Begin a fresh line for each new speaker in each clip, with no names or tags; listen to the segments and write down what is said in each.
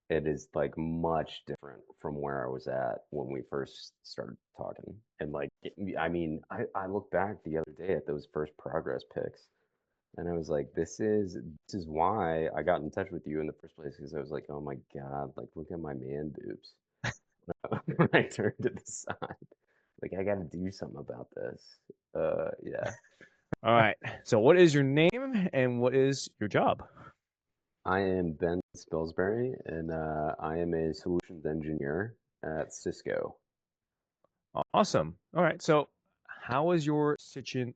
it is like much different from where I was at when we first started talking. And like, I mean, I look back the other day at those first progress pics, and I was like, this is why I got in touch with you in the first place, because I was like, oh my God, like look at my man boobs. When I turned to the side, like I got to do something about this. Yeah.
All right. So, what is your name and what is your job?
I am Ben Spilsbury, and I am a solutions engineer at Cisco.
Awesome. All right. So, how was your situation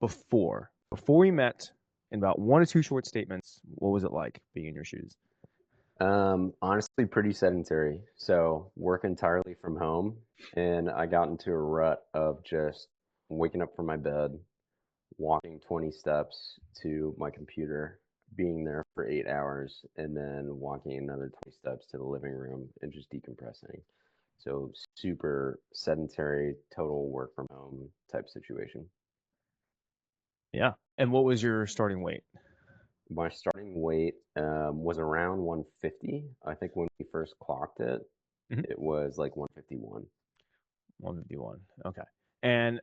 before we met? In about one or two short statements, what was it like being in your shoes?
Honestly, pretty sedentary. So work entirely from home, and I got into a rut of just waking up from my bed, walking 20 steps to my computer, being there for 8 hours, and then walking another 20 steps to the living room and just decompressing. So super sedentary, total work from home type situation.
Yeah. And what was your starting weight?
My starting weight was around 150. I think when we first clocked it,
Hmm.
it was like 151.
151. Okay. And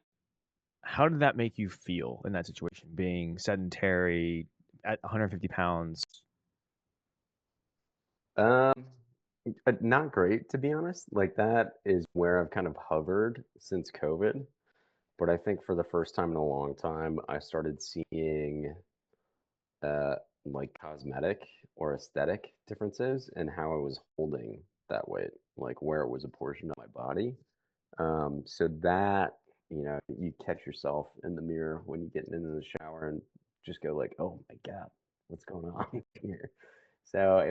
how did that make you feel in that situation, being sedentary at 150 pounds?
Um, Not great, to be honest. Like that is where I've kind of hovered since COVID. But I think for the first time in a long time, I started seeing uh, like cosmetic or aesthetic differences in how I was holding that weight, like where it was apportioned on my body. So that, you catch yourself in the mirror when you get into the shower and just go like, oh my God, what's going on here? So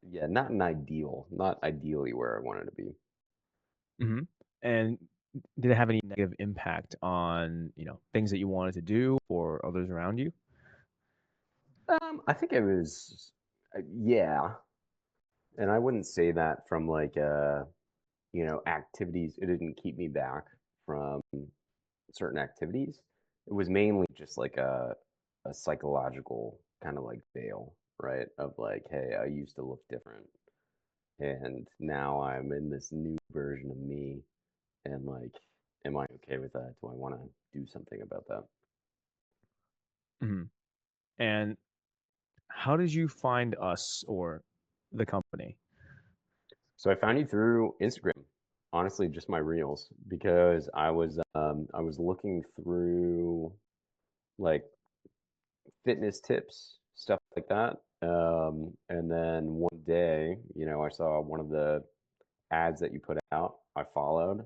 yeah, not ideally where I wanted to be.
Hmm. And did it have any negative impact on, things that you wanted to do or others around you?
I think it was, yeah, and I wouldn't say that from like, activities. It didn't keep me back from certain activities. It was mainly just like a psychological kind of like veil, right? Of like, hey, I used to look different, and now I'm in this new version of me, and like, am I okay with that? Do I want to do something about that?
Hmm. And how did you find us or the company?
So I found you through Instagram. Honestly, just my reels, because I was looking through like fitness tips, stuff like that. And then one day, I saw one of the ads that you put out. I followed.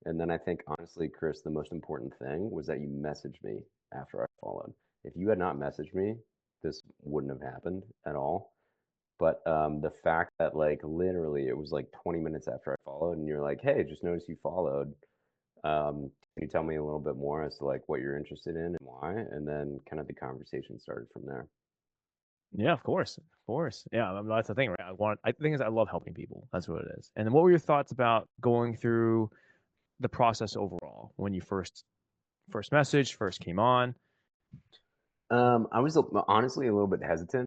And then I think, honestly, Chris, the most important thing was that you messaged me after I followed. If you had not messaged me, this wouldn't have happened at all. But the fact that, like, literally it was like 20 minutes after I followed, and you're like, hey, just noticed you followed. Can you tell me a little bit more as to like what you're interested in and why? And then kind of the conversation started from there.
Yeah, of course, of course. Yeah, that's the thing, right? I think is I love helping people. That's what it is. And then what were your thoughts about going through the process overall when you first messaged, first came on?
I was honestly a little bit hesitant,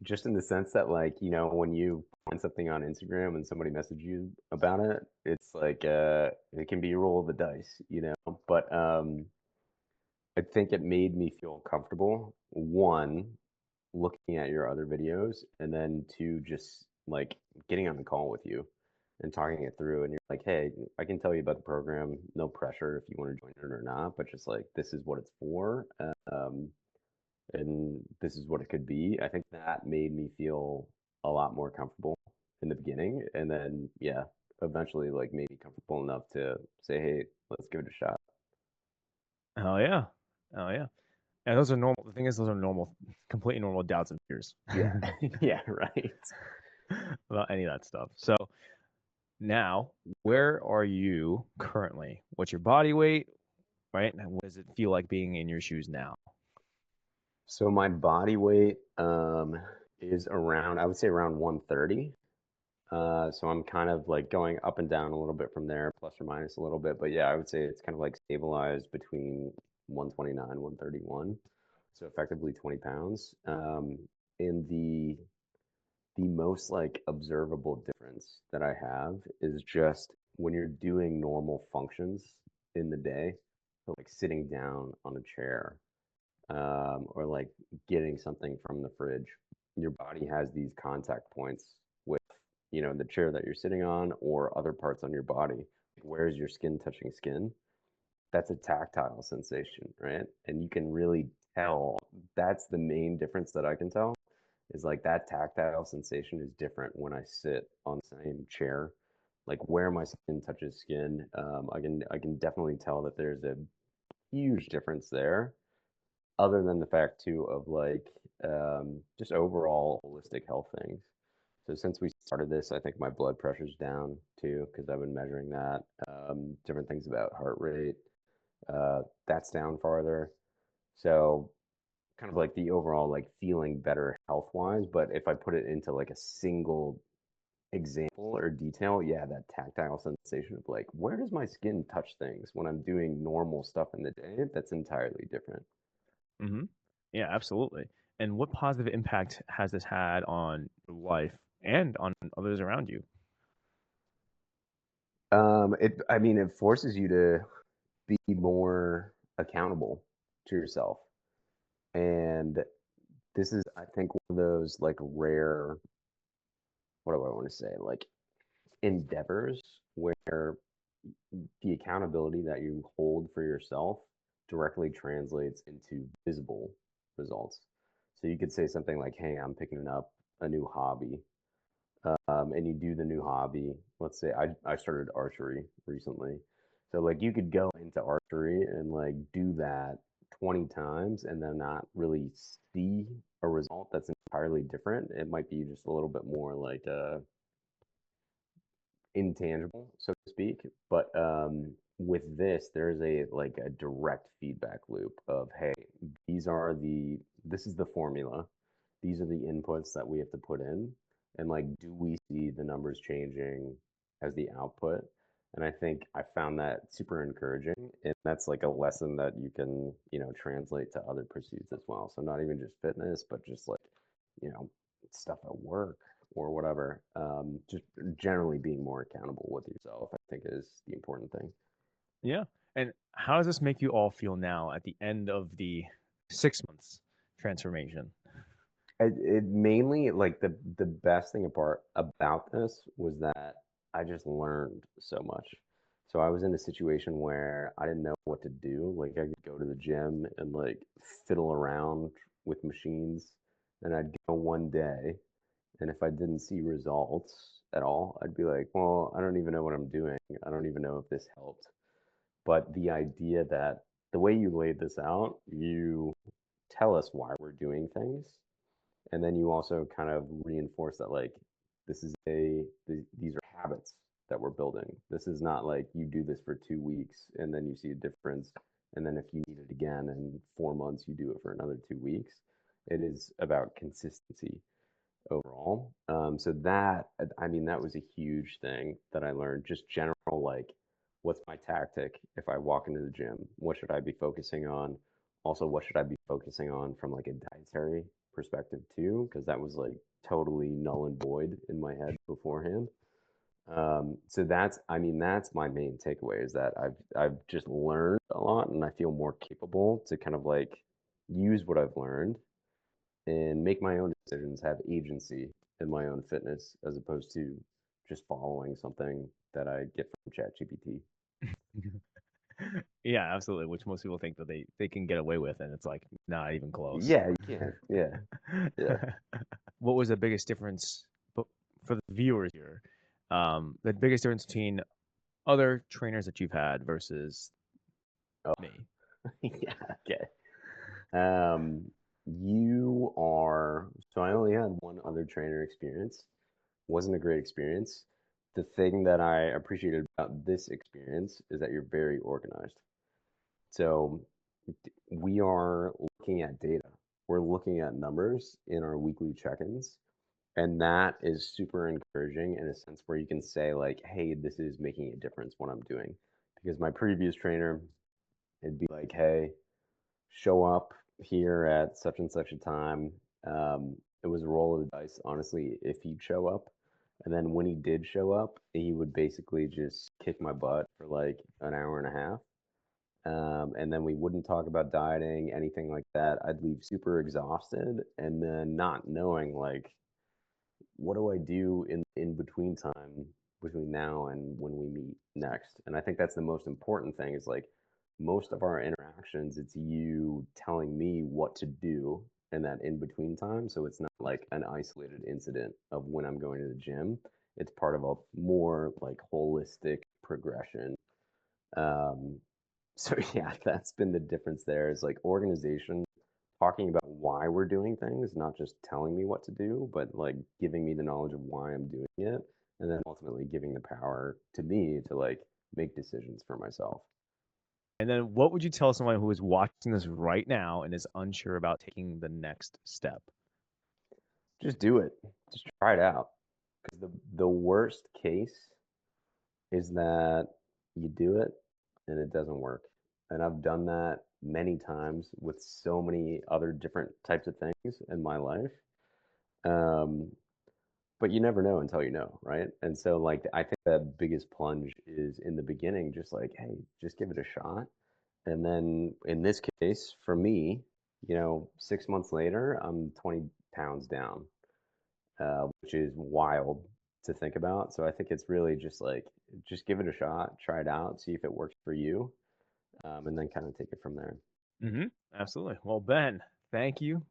just in the sense that, like, when you find something on Instagram and somebody messages you about it, it's like it can be a roll of the dice, you know. But I think it made me feel comfortable. One, looking at your other videos, and then two, just like getting on the call with you and talking it through. And you're like, hey, I can tell you about the program, no pressure if you want to join it or not, but just like this is what it's for. Um, and this is what it could be. I think that made me feel a lot more comfortable in the beginning, and then yeah, eventually like made me comfortable enough to say, hey, let's give it a shot.
Oh yeah, oh yeah. And those are normal. The thing is, those are normal, completely normal doubts and fears
Yeah, yeah, right.
about any of that stuff. So now, where are you currently? What's your body weight? Right? And what does it feel like being in your shoes now?
So my body weight is around, I would say around 130. So I'm kind of like going up and down a little bit from there, plus or minus a little bit. But yeah, I would say it's kind of like stabilized between 129, 131. So effectively 20 pounds. In the the most like observable difference that I have is just when you're doing normal functions in the day, so like sitting down on a chair, or like getting something from the fridge, your body has these contact points with, the chair that you're sitting on or other parts on your body. Where's your skin touching skin? That's a tactile sensation, right? And you can really tell. That's the main difference that I can tell is like that tactile sensation is different when I sit on the same chair. Like where my skin touches skin, I can definitely tell that there's a huge difference there. Other than the fact too of like just overall holistic health things. So since we started this, I think my blood pressure's down too because I've been measuring that. Different things about heart rate, that's down farther. So kind of like the overall like feeling better health wise. But if I put it into like a single example or detail, yeah, that tactile sensation of like where does my skin touch things when I'm doing normal stuff in the day, that's entirely different.
Hmm. Yeah, absolutely. And what positive impact has this had on your life and on others around you?
I mean, it forces you to be more accountable to yourself. And this is, I think, one of those like rare, what do I want to say, like endeavors where the accountability that you hold for yourself directly translates into visible results. So you could say something like, hey, I'm picking up a new hobby. And you do the new hobby. Let's say I started archery recently. So like you could go into archery and like do that 20 times and then not really see a result that's entirely different. It might be just a little bit more like intangible, so to speak. But with this, there's a like a direct feedback loop of, hey, this is the formula. These are the inputs that we have to put in. And like, do we see the numbers changing as the output? And I think I found that super encouraging. And that's like a lesson that you can, translate to other pursuits as well. So not even just fitness, but just like, you know, stuff at work or whatever. Just generally being more accountable with yourself, I think, is the important thing.
Yeah. And how does this make you all feel now at the end of the 6 months transformation?
It mainly like the best thing apart about this was that I just learned so much. So I was in a situation where I didn't know what to do. Like I could go to the gym and like fiddle around with machines, and I'd go one day, and if I didn't see results at all, I'd be like, well, I don't even know what I'm doing. I don't even know if this helped. But the idea that the way you laid this out, you tell us why we're doing things, and then you also kind of reinforce that like these are habits that we're building. This is not like you do this for 2 weeks and then you see a difference, and then if you need it again in 4 months, you do it for another 2 weeks. It is about consistency overall. So that, I mean, that was a huge thing that I learned. Just general, like, what's my tactic if I walk into the gym? What should I be focusing on? Also, what should I be focusing on from like a dietary perspective too? Because that was like totally null and void in my head beforehand. So I mean, that's my main takeaway is that I've just learned a lot and I feel more capable to kind of like use what I've learned and make my own decisions, have agency in my own fitness as opposed to just following something that I get from ChatGPT.
Yeah, absolutely. Which most people think that they can get away with, and it's like not even close.
Yeah, you can't. Yeah, yeah.
What was the biggest difference for the viewers here? The biggest difference between other trainers that you've had versus
Oh,
me.
yeah. Okay. Um, you are. So I only had one other trainer experience. Wasn't a great experience. The thing that I appreciated about this experience is that you're very organized. So we are looking at data. We're looking at numbers in our weekly check-ins, and that is super encouraging in a sense where you can say like, hey, this is making a difference what I'm doing. Because my previous trainer, it'd be like, hey, show up here at such and such a time. It was a roll of the dice, honestly, if he'd show up. And then when he did show up, he would basically just kick my butt for like an hour and a half. And then we wouldn't talk about dieting, anything like that. I'd leave super exhausted and then not knowing like what do I do in between time between now and when we meet next? And I think that's the most important thing is like most of our interactions, it's you telling me what to do in that in between time. So it's not like an isolated incident of when I'm going to the gym. It's part of a more like holistic progression. Um, so yeah, that's been the difference there is like organization talking about why we're doing things, not just telling me what to do, but like giving me the knowledge of why I'm doing it, and then ultimately giving the power to me to like make decisions for myself.
And then what would you tell someone who is watching this right now and is unsure about taking the next step?
Just do it. Just try it out. Because the worst case is that you do it and it doesn't work. And I've done that many times with so many other different types of things in my life. Um, but you never know until you know, right? And so like I think the biggest plunge is in the beginning, just like, hey, just give it a shot. And then in this case, for me, 6 months later, I'm 20 pounds down, which is wild to think about. So I think it's really just like, just give it a shot, try it out, see if it works for you, and then kind of take it from there.
Absolutely. Well, Ben, thank you